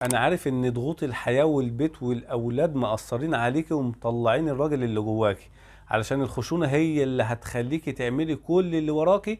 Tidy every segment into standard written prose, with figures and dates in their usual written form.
انا عارف ان ضغوط الحياة والبيت والاولاد مأثرين عليكي ومطلعين الراجل اللي جواكي، علشان الخشونة هي اللي هتخليكي تعملي كل اللي وراكي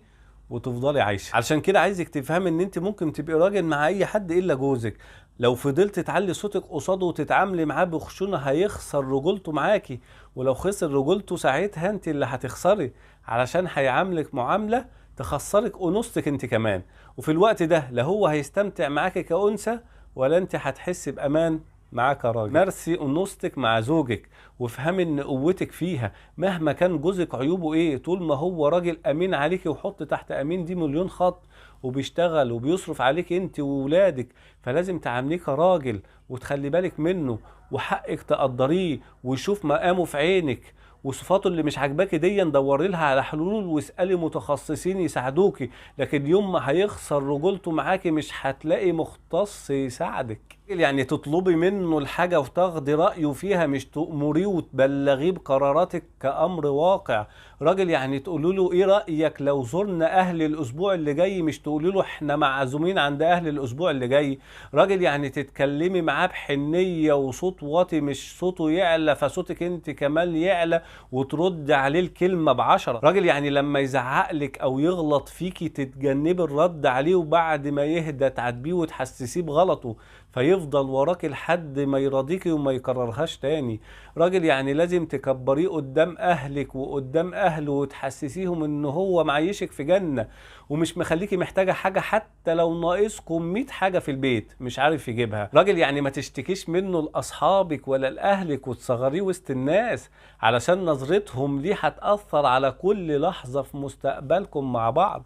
وتفضلي عايشة. علشان كده عايزك تفهمي ان انت ممكن تبقي راجل مع اي حد الا جوزك. لو فضلت تعلي صوتك قصاده وتتعاملي معاه بخشونة هيخسر رجولته معاكي، ولو خسر رجولته ساعتها انت اللي هتخسري، علشان هيعاملك معاملة تخسرك انوثتك انت كمان. وفي الوقت ده لا هو هيستمتع معاكي كأنثى ولا انت هتحسي بامان معاه كراجل. مارسي انوثتك مع زوجك وافهمي ان قوتك فيها، مهما كان جوزك عيوبه ايه، طول ما هو راجل امين عليكي. وحط تحت امين دي مليون خط، وبيشتغل وبيصرف عليك انت وولادك، فلازم تعامليه كراجل وتخلي بالك منه، وحقك تقدريه ويشوف مقامه في عينك. وصفاته اللي مش عاجباكي دي دوري لها على حلول واسالي متخصصين يساعدوكي. لكن يوم ما هيخسر رجولته معاكي مش هتلاقي مختص يساعدك. يعني تطلبي منه الحاجة وتاخدي رأيه فيها، مش تأمريه وتبلغيه بقراراتك كأمر واقع. راجل يعني تقولوا له ايه رأيك لو زرنا اهل الاسبوع اللي جاي، مش تقولي له احنا معزومين عند اهل الاسبوع اللي جاي. راجل يعني تتكلمي معاه بحنية وصوت واطي، مش صوته يعلى فصوتك انت كمان يعلى وترد عليه الكلمة ب10. راجل يعني لما يزعقلك او يغلط فيكي تتجنبي الرد عليه، وبعد ما يهدى تعاتبيه وتحسسيه بغلطه، فيفضل وراكي لحد ما يراضيكي وما يكررهاش تاني. راجل يعني لازم تكبريه قدام اهلك وقدام اهله وتحسسيهم ان هو معيشك في جنة، ومش مخليكي محتاجة حاجة حتى لو ناقصكم 100 حاجة في البيت مش عارف يجيبها. راجل يعني ما تشتكيش منه لاصحابك ولا لاهلك وتصغريه وسط الناس، علشان نظرتهم ليه هتأثر على كل لحظة في مستقبلكم مع بعض.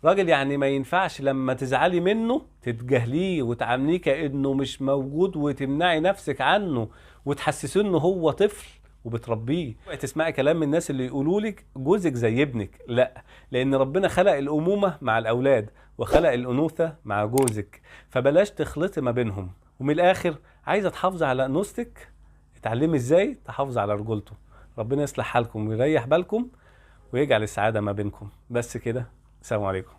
راجل يعني ما ينفعش لما تزعلي منه تتجاهليه وتعامليه كأنه مش موجود وتمنعي نفسك عنه وتحسسيه انه هو طفل وبتربيه. تسمعي كلام الناس اللي يقولوا لك جوزك زي ابنك، لا، لان ربنا خلق الامومة مع الاولاد وخلق الانوثة مع جوزك، فبلاش تخلطي ما بينهم. ومن الاخر عايزة تحافظي على انوثتك، اتعلمي ازاي تحافظي على رجولته. ربنا يصلح حالكم ويريح بالكم ويجعل السعادة ما بينكم. بس كده، السلام عليكم.